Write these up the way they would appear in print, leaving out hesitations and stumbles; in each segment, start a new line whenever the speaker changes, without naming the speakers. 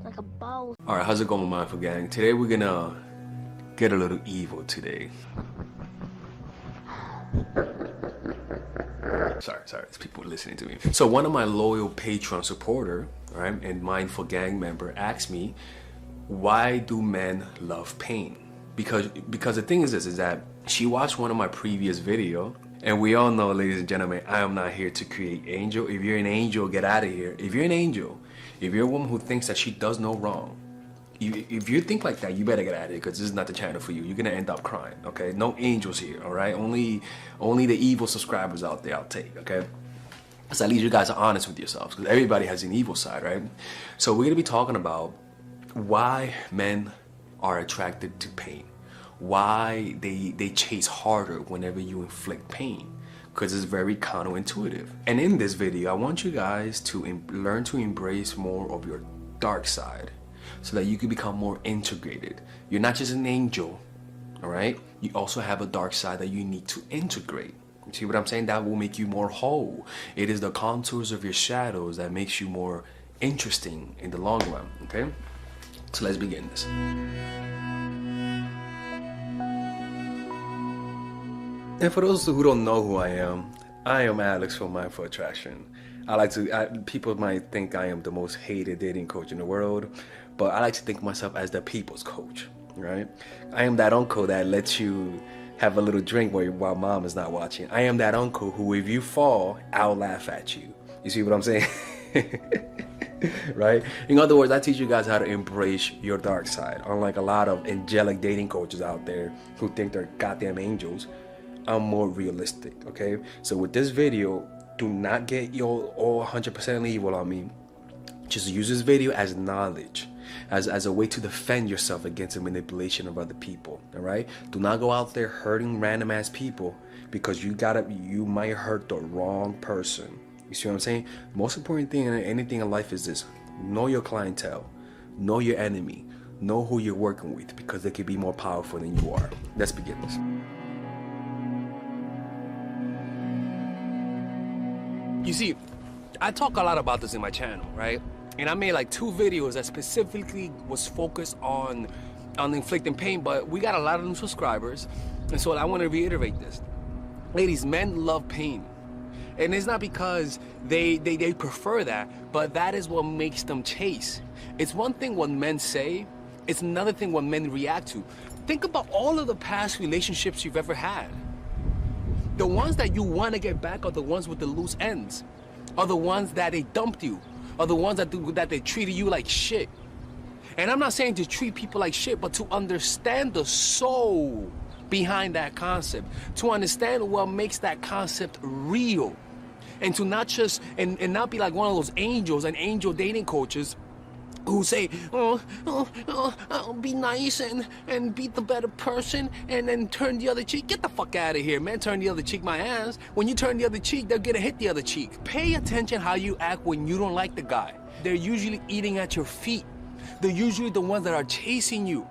like a boss.
All right, how's it going, Mindful Gang? Today we're gonna get a little evil today. Sorry, there's people listening to me. So one of my loyal Patreon supporter, right, and Mindful Gang member asked me, why do men love pain? Because the thing is this, is that she watched one of my previous video, and we all know, ladies and gentlemen, I am not here to create angel. If you're an angel, get out of here. If you're an angel, if you're a woman who thinks that she does no wrong, if you think like that, you better get out of here, because this is not the channel for you. You're gonna end up crying, okay? No angels here, all right? Only the evil subscribers out there I'll take, okay? So at least you guys are honest with yourselves, because everybody has an evil side, right? So we're gonna be talking about why men are attracted to pain, why they chase harder whenever you inflict pain, because it's very counterintuitive. And in this video, I want you guys to learn to embrace more of your dark side, so that you can become more integrated. You're not just an angel, all right? You also have a dark side that you need to integrate. You see what I'm saying? That will make you more whole. It is the contours of your shadows that makes you more interesting in the long run, okay? So let's begin this. And for those who don't know who I am Alex from Mindful Attraction. People might think I am the most hated dating coach in the world, but I like to think of myself as the people's coach, right? I am that uncle that lets you have a little drink while mom is not watching. I am that uncle who, if you fall, I'll laugh at you. You see what I'm saying? Right? In other words, I teach you guys how to embrace your dark side. Unlike a lot of angelic dating coaches out there who think they're goddamn angels, I'm more realistic, okay? So with this video, do not get your all 100% evil on me. Just use this video as knowledge, as a way to defend yourself against the manipulation of other people, all right? Do not go out there hurting random ass people, because you might hurt the wrong person. You see what I'm saying? Most important thing in anything in life is this: know your clientele, know your enemy, know who you're working with, because they can be more powerful than you are. Let's begin this. You see, I talk a lot about this in my channel, right? And I made like 2 videos that specifically was focused on inflicting pain, but we got a lot of new subscribers, and so I want to reiterate this. Ladies, men love pain. And it's not because they prefer that, but that is what makes them chase. It's one thing what men say, it's another thing what men react to. Think about all of the past relationships you've ever had. The ones that you want to get back are the ones with the loose ends, are the ones that they dumped you, are the ones that they treated you like shit. And I'm not saying to treat people like shit, but to understand the soul behind that concept, to understand what makes that concept real, and to not just and not be like one of those angels and angel dating coaches who say, I'll be nice and be the better person, and then turn the other cheek. Get the fuck out of here, man. Turn the other cheek, my ass. When you turn the other cheek, they're gonna hit the other cheek. Pay attention how you act when you don't like the guy. They're usually eating at your feet. They're usually the ones that are chasing you.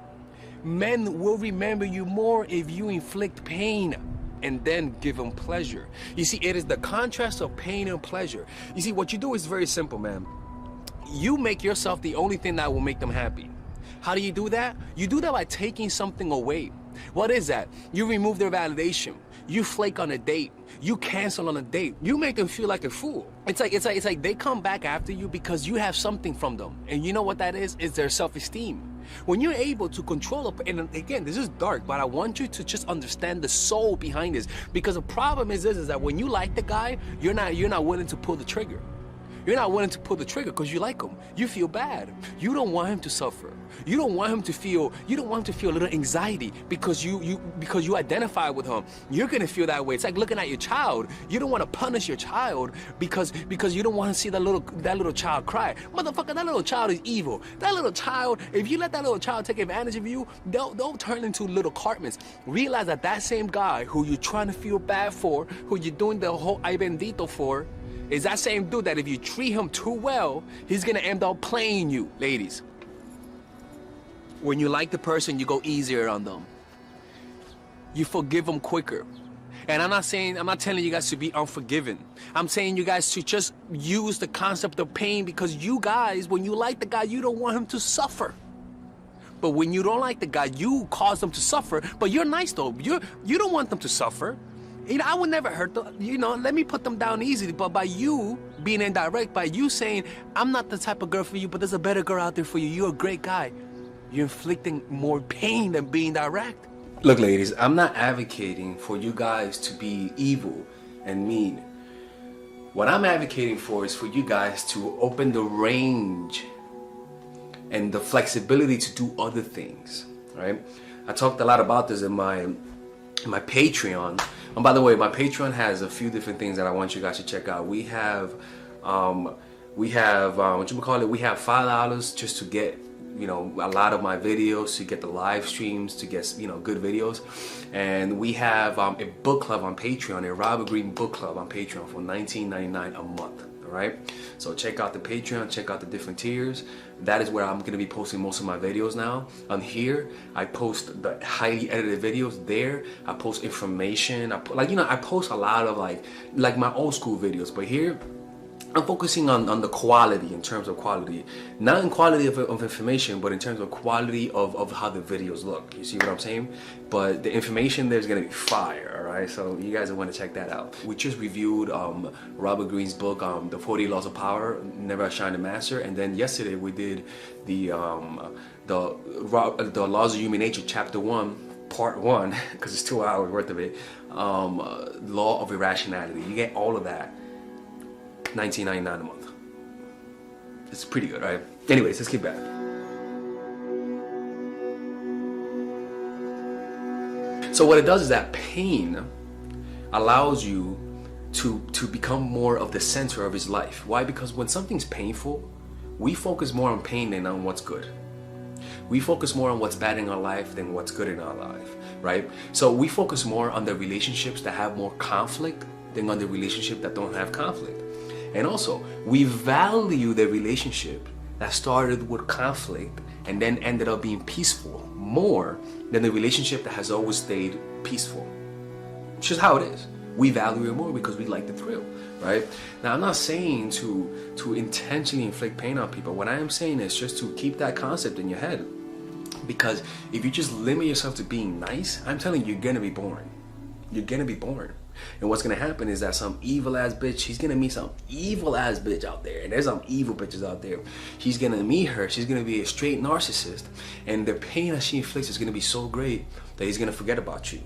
Men will remember you more if you inflict pain and then give them pleasure. You see, it is the contrast of pain and pleasure. You see, what you do is very simple, man. You make yourself the only thing that will make them happy. How do you do that? You do that by taking something away. What is that? You remove their validation. You flake on a date. You cancel on a date. You make them feel like a fool. It's like they come back after you because you have something from them. And you know what that is? It's their self-esteem. When you're able to control it, and again, this is dark, but I want you to just understand the soul behind this. Because the problem is this, is that when you like the guy, you're not willing to pull the trigger. You're not willing to pull the trigger because you like him. You feel bad. You don't want him to suffer. You don't want him to feel a little anxiety because you identify with him. You're gonna feel that way. It's like looking at your child. You don't want to punish your child because you don't want to see that little child cry. Motherfucker, that little child is evil. That little child, if you let that little child take advantage of you, they'll turn into little Cartmans. Realize that same guy who you're trying to feel bad for, who you're doing the whole ay bendito for, is that same dude that if you treat him too well, he's gonna end up playing you. Ladies, when you like the person, you go easier on them. You forgive them quicker. And I'm not telling you guys to be unforgiving. I'm saying you guys to just use the concept of pain, because you guys, when you like the guy, you don't want him to suffer. But when you don't like the guy, you cause them to suffer. But you're nice though. You don't want them to suffer. You know, I would never hurt them. You know, let me put them down easily. But by you being indirect, by you saying, I'm not the type of girl for you, but there's a better girl out there for you. You're a great guy. You're inflicting more pain than being direct. Look, ladies, I'm not advocating for you guys to be evil and mean. What I'm advocating for is for you guys to open the range and the flexibility to do other things, right? I talked a lot about this in my Patreon. And by the way, my Patreon has a few different things that I want you guys to check out. We have what you call it? We have $5 just to get, you know, a lot of my videos, to get the live streams, to get, you know, good videos. And we have a book club on Patreon, a Robert Greene book club on Patreon for $19.99 a month. All right, so check out the Patreon, check out the different tiers. That is where I'm going to be posting most of my videos now. On here, I post the highly edited videos. There, I post information. I post a lot of like my old school videos. But here, I'm focusing on the quality, in terms of quality. Not in quality of information, but in terms of quality of how the videos look. You see what I'm saying? But the information there's gonna be fire, all right? So you guys want to check that out. We just reviewed Robert Greene's book, The 40 Laws of Power, Never Outshine the Master. And then yesterday we did the Laws of Human Nature, Chapter 1, Part 1, because it's 2 hours worth of it. Law of Irrationality. You get all of that. $19.99 a month. It's pretty good, right? Anyways, let's get back. So what it does is that pain allows you to become more of the center of his life. Why? Because when something's painful, we focus more on pain than on what's good. We focus more on what's bad in our life than what's good in our life, right? So we focus more on the relationships that have more conflict than on the relationship that don't have conflict. And also, we value the relationship that started with conflict and then ended up being peaceful more than the relationship that has always stayed peaceful. It's just how it is. We value it more because we like the thrill, right? Now, I'm not saying to intentionally inflict pain on people. What I am saying is just to keep that concept in your head. Because if you just limit yourself to being nice, I'm telling you, you're gonna be boring. You're gonna be boring. And what's gonna happen is that some evil ass bitch, she's gonna meet some evil ass bitch out there. And there's some evil bitches out there. She's gonna meet her, she's gonna be a straight narcissist. And the pain that she inflicts is gonna be so great that he's gonna forget about you.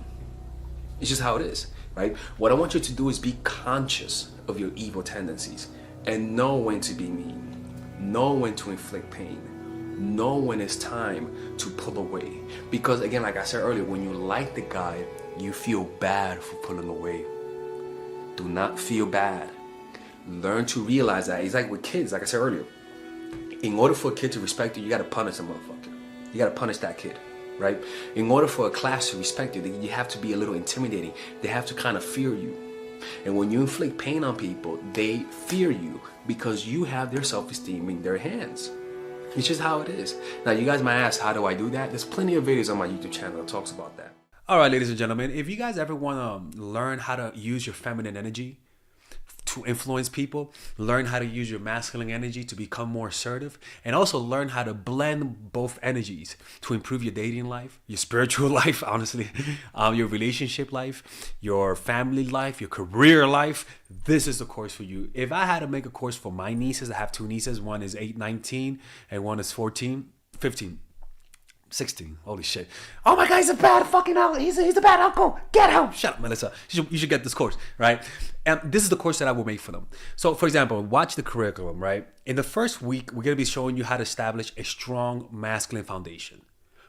It's just how it is, right? What I want you to do is be conscious of your evil tendencies and know when to be mean, know when to inflict pain, know when it's time to pull away. Because again, like I said earlier, when you like the guy, you feel bad for pulling away. Do not feel bad. Learn to realize that. It's like with kids, like I said earlier. In order for a kid to respect you, you gotta punish a motherfucker. You gotta punish that kid, right? In order for a class to respect you, you have to be a little intimidating. They have to kind of fear you. And when you inflict pain on people, they fear you because you have their self-esteem in their hands. It's just how it is. Now, you guys might ask, how do I do that? There's plenty of videos on my YouTube channel that talks about that. All right, ladies and gentlemen, if you guys ever want to learn how to use your feminine energy to influence people, learn how to use your masculine energy to become more assertive, and also learn how to blend both energies to improve your dating life, your spiritual life, honestly, your relationship life, your family life, your career life, this is the course for you. If I had to make a course for my nieces, I have two nieces, one is 19 and one is 15. 16. Holy shit. Oh my God, he's a bad fucking uncle. He's a bad uncle. Get him. Shut up, Melissa. You should get this course, right? And this is the course that I will make for them. So, for example, watch the curriculum, right? In the first week, we're going to be showing you how to establish a strong masculine foundation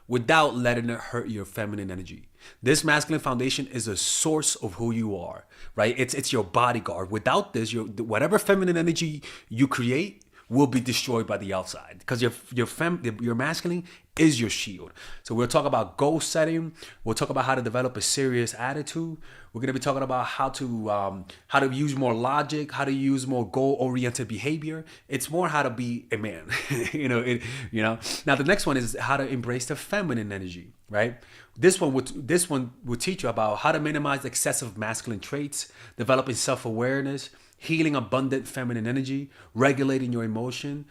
without letting it hurt your feminine energy. This masculine foundation is a source of who you are, right? It's your bodyguard. Without this, whatever feminine energy you create
will be destroyed by the outside, because your masculine is your shield. So we'll talk about goal setting. We'll talk about how to develop a serious attitude. We're gonna be talking about how to use more logic, how to use more goal-oriented behavior. It's more how to be a man. Now the next one is how to embrace the feminine energy, right? This one would teach you about how to minimize excessive masculine traits, developing self-awareness, healing abundant feminine energy, regulating your emotion,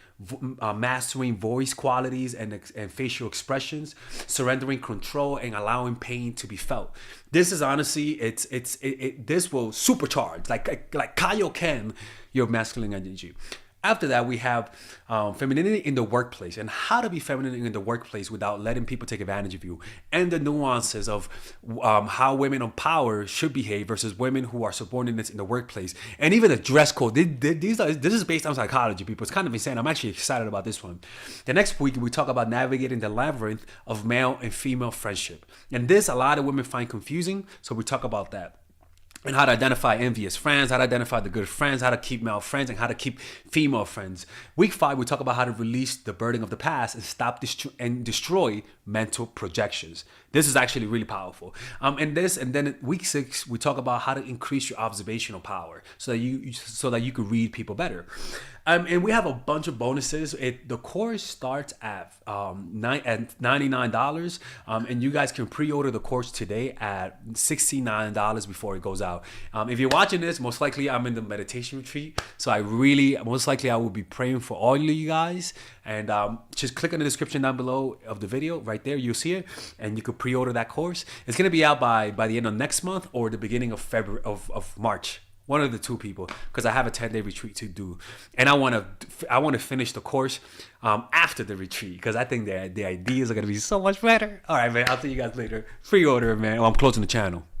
mastering voice qualities and facial expressions, surrendering control, and allowing pain to be felt. This is honestly, this will supercharge, like Kaioken, your masculine energy. After that, we have femininity in the workplace, and how to be feminine in the workplace without letting people take advantage of you, and the nuances of how women on power should behave versus women who are subordinates in the workplace, and even the dress code. This is based on psychology, people. It's kind of insane. I'm actually excited about this one. The next week, we talk about navigating the labyrinth of male and female friendship, and this a lot of women find confusing, so we talk about that. And how to identify envious friends, how to identify the good friends, how to keep male friends, and how to keep female friends. Week 5, we talk about how to release the burden of the past and stop and destroy mental projections. This is actually really powerful. And then week 6, we talk about how to increase your observational power so that you could read people better. And we have a bunch of bonuses. The course starts at $99, and you guys can pre-order the course today at $69 before it goes out. If you're watching this, most likely I'm in the meditation retreat, so I will be praying for all of you guys. And just click on the description down below of the video. Right there, you'll see it, and you could pre-order that course. It's gonna be out by the end of next month or the beginning of February of March. One of the two, people, because I have a 10-day retreat to do, and I want to finish the course after the retreat, because I think the ideas are gonna be so much better. All right, man. I'll see you guys later. Pre-order, man. I'm closing the channel.